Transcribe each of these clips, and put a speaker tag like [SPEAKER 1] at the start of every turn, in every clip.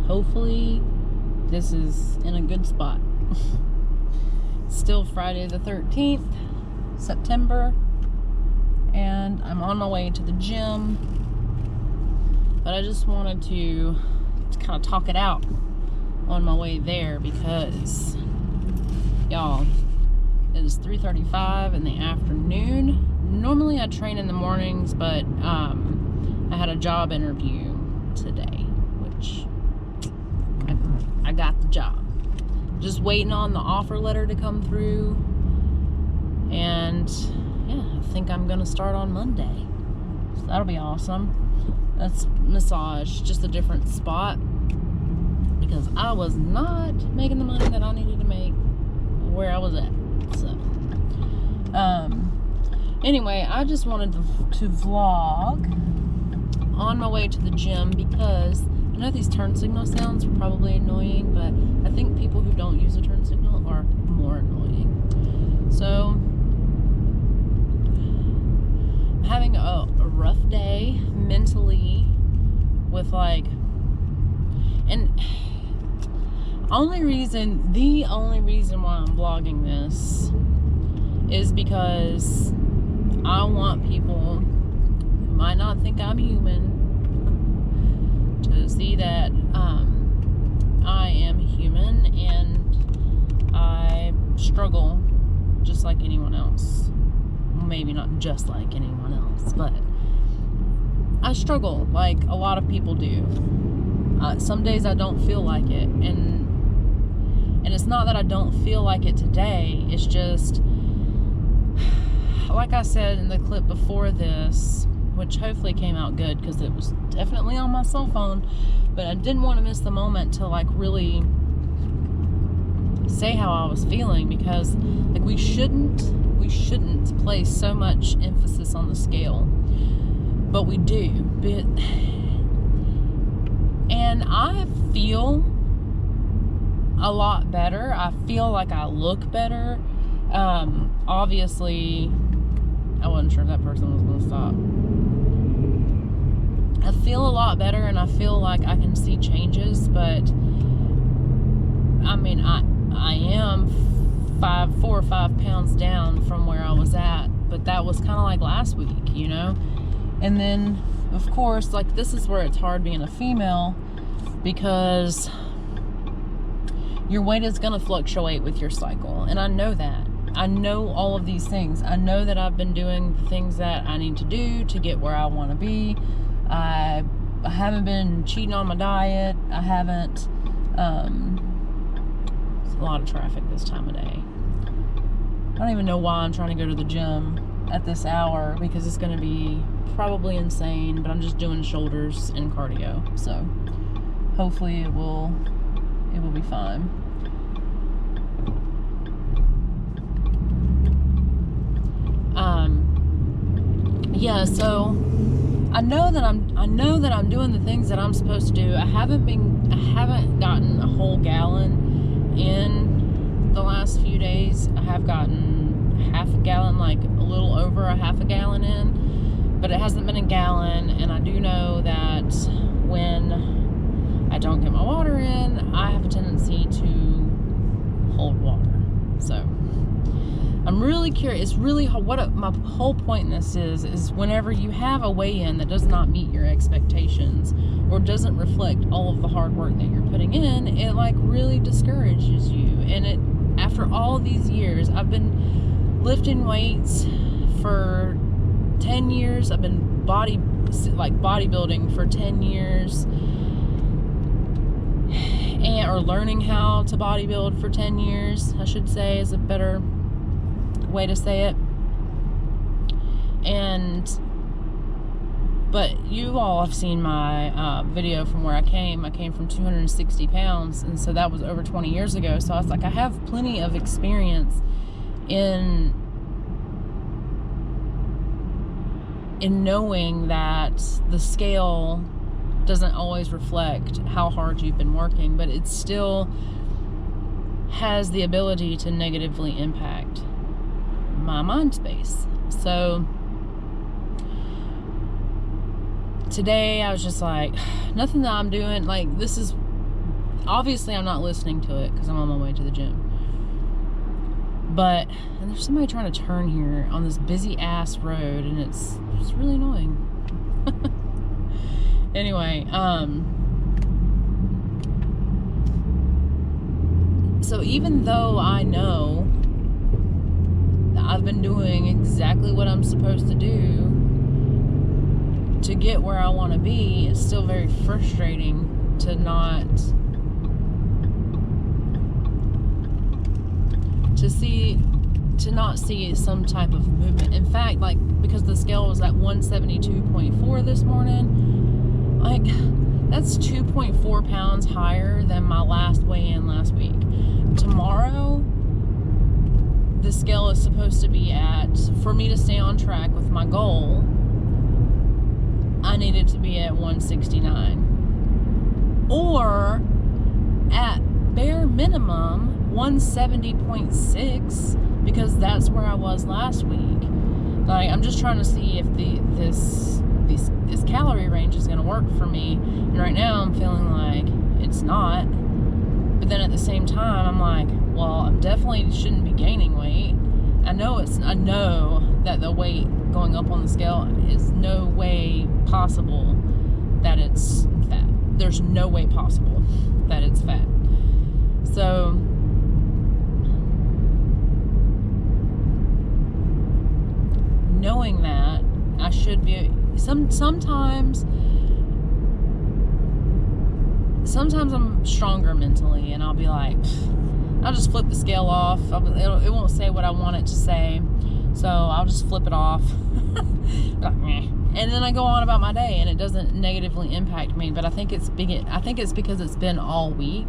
[SPEAKER 1] hopefully this is in a good spot. Still Friday the 13th, September, and I'm on my way to the gym, but I just wanted to kind of talk it out on my way there because, y'all, it is 3:35 in the afternoon. Normally I train in the mornings, but I had a job interview today, which I got the job. Just waiting on the offer letter to come through, and yeah, I think I'm gonna start on Monday, so that'll be awesome. That's massage, just a different spot, because I was not making the money that I needed to make where I was at. So anyway, I just wanted to vlog on my way to the gym, because I know these turn signal sounds are probably annoying, but I think people who don't use a turn signal are more annoying. So I'm having a rough day mentally with and the only reason why I'm vlogging this is because I want people who might not think I'm human to see that I am human and I struggle just like anyone else. Maybe not just like anyone else, but I struggle like a lot of people do. Some days I don't feel like it, and it's not that I don't feel like it today. It's just, like I said in the clip before this, which hopefully came out good because it was definitely on my cell phone, but I didn't want to miss the moment to like really say how I was feeling, because like we shouldn't place so much emphasis on the scale, but we do. And I feel a lot better. I feel like I look better. Obviously I wasn't sure if that person was going to stop. I feel a lot better, and I feel like I can see changes, but I mean, I am 4 or 5 pounds down from where I was at, but that was kind of like last week, you know? And then, of course, like, this is where it's hard being a female, because your weight is going to fluctuate with your cycle, and I know that. I know all of these things. I know that I've been doing the things that I need to do to get where I want to be. I haven't been cheating on my diet. I haven't. It's a lot of traffic this time of day. I don't even know why I'm trying to go to the gym at this hour, because it's going to be probably insane, but I'm just doing shoulders and cardio. So hopefully it will be fine. Yeah, so I know that I'm doing the things that I'm supposed to do. I haven't gotten a whole gallon in the last few days. I have gotten half a gallon, like a little over a half a gallon in, but it hasn't been a gallon. And I do know that when I don't get my water in, I have a tendency to hold water. So I'm really curious. Really, my whole point in this is whenever you have a weigh-in that does not meet your expectations or doesn't reflect all of the hard work that you're putting in, it like really discourages you. And it, after all these years, I've been lifting weights for 10 years. I've been bodybuilding for 10 years, or learning how to bodybuild for 10 years, I should say, is a better way to say it. But you all have seen my video from where I came from 260 pounds, and so that was over 20 years ago. So I was like, I have plenty of experience in knowing that the scale doesn't always reflect how hard you've been working, but it still has the ability to negatively impact my mind space. So today I was just like, nothing that I'm doing, like, this is obviously I'm not listening to it because I'm on my way to the gym. But, and there's somebody trying to turn here on this busy ass road, and it's really annoying. Anyway, so even though I know that I've been doing exactly what I'm supposed to do to get where I want to be, it's still very frustrating to not see some type of movement. In fact, like, because the scale was at 172.4 this morning, like, that's 2.4 pounds higher than my last weigh-in last week. Tomorrow, the scale is supposed to be at, for me to stay on track with my goal, I need it to be at 169. Or, at bare minimum, 170.6, because that's where I was last week. Like, I'm just trying to see if this calorie range is going to work for me. And right now I'm feeling like it's not. But then at the same time, I'm like, well, I definitely shouldn't be gaining weight. I know that the weight going up on the scale is no way possible that it's fat. There's no way possible that it's fat. So knowing that, I should be sometimes I'm stronger mentally, and I'll be like, I'll just flip the scale off. It won't say what I want it to say, so I'll just flip it off. Like, meh. And then I go on about my day, and it doesn't negatively impact me. But I think it's because it's been all week.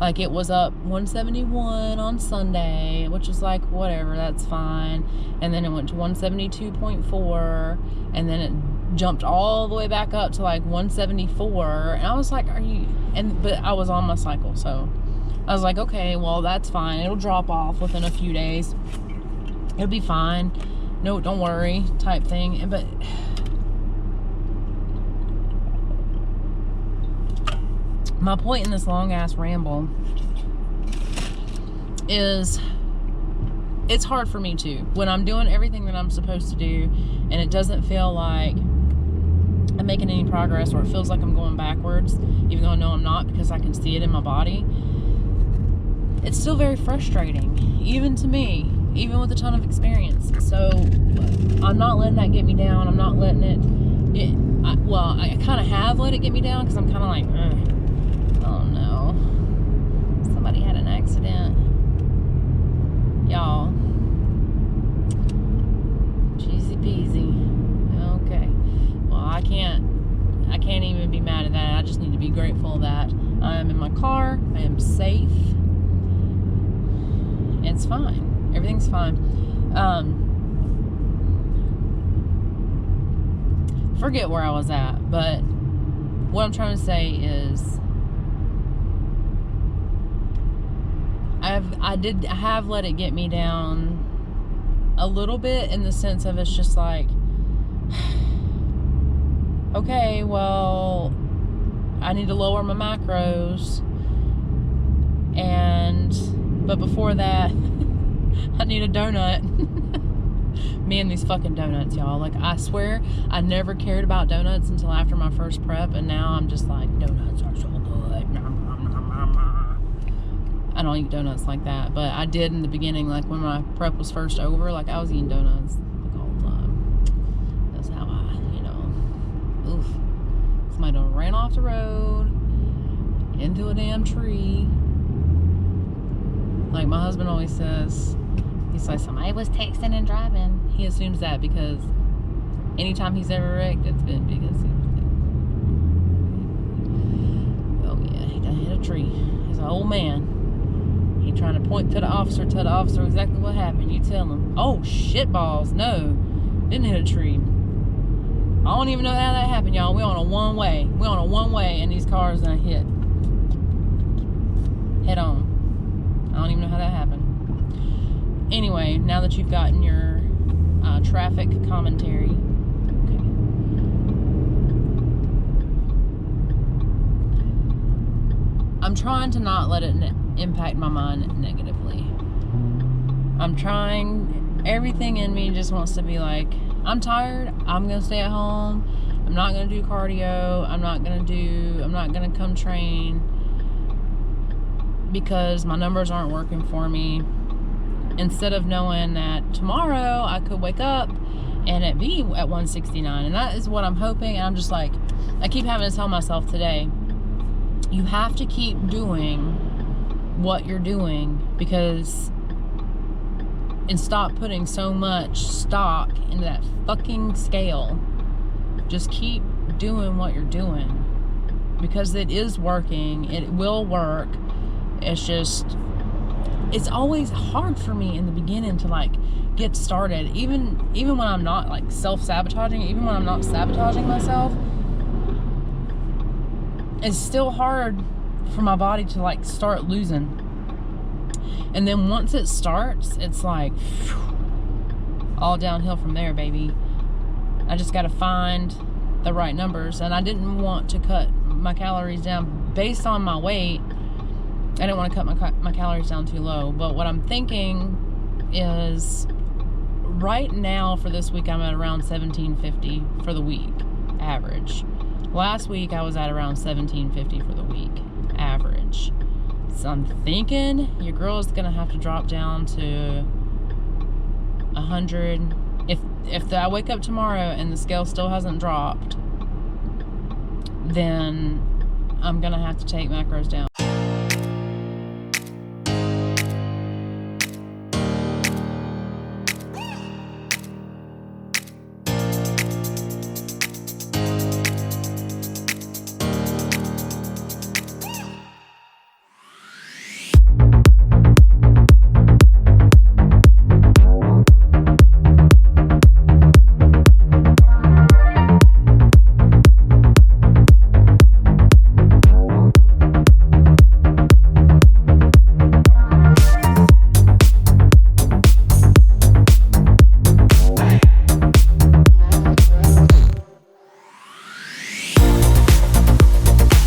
[SPEAKER 1] Like, it was up 171 on Sunday, which was like, whatever, that's fine. And then it went to 172.4, and then it jumped all the way back up to like 174. And I was like, but I was on my cycle, so I was like, okay, well, that's fine. It'll drop off within a few days. It'll be fine. No, don't worry, type thing. But my point in this long ass ramble is, it's hard for me too when I'm doing everything that I'm supposed to do, and it doesn't feel like I'm making any progress, or it feels like I'm going backwards, even though I know I'm not, because I can see it in my body. It's still very frustrating, even to me, even with a ton of experience. So I'm not letting that get me down. I'm not letting it I kind of have let it get me down, because I'm kind of like, oh no, somebody had an accident, y'all. Cheesy peasy. Okay, well, I can't even be mad at that. I just need to be grateful that I am in my car, I am safe, it's fine, everything's fine. Forget where I was at, but what I'm trying to say is, I have let it get me down a little bit, in the sense of, it's just like, okay, well, I need to lower my macros, but before that, I need a donut. Me and these fucking donuts, y'all. Like, I swear, I never cared about donuts until after my first prep, and now I'm just like, donuts are so good. I don't eat donuts like that, but I did in the beginning, like when my prep was first over, like I was eating donuts like all the time. That's how oof. Somebody done ran off the road into a damn tree. Like my husband always says, he's like, somebody was texting and driving. He assumes that because anytime he's ever wrecked, it's been because oh yeah, he done hit a tree. He's an old man. He trying to point to the officer, tell the officer exactly what happened. You tell him, oh shit balls, no, didn't hit a tree. I don't even know how that happened, y'all. We're on a one-way. And these cars done hit head on. I don't even know how that happened. Anyway, now that you've gotten your traffic commentary, okay. I'm trying to not let it impact my mind negatively. I'm trying, everything in me just wants to be like, I'm tired, I'm going to stay at home, I'm not going to do cardio, I'm not going to come train because my numbers aren't working for me. Instead of knowing that tomorrow I could wake up and it be at 169. And that is what I'm hoping. And I'm just like, I keep having to tell myself today, you have to keep doing what you're doing and stop putting so much stock into that fucking scale. Just keep doing what you're doing because it is working. It will work. It's always hard for me in the beginning to like get started, even when I'm not like self-sabotaging, even when I'm not sabotaging myself. It's still hard for my body to like start losing. And then once it starts, it's like all downhill from there, baby. I just got to find the right numbers. And I didn't want to cut my calories down based on my weight. I didn't want to cut my calories down too low. But what I'm thinking is right now for this week, I'm at around 1750 for the week average. Last week, I was at around 1750 for the week average. So I'm thinking your girl is going to have to drop down to 100. If I wake up tomorrow and the scale still hasn't dropped, then I'm going to have to take macros down.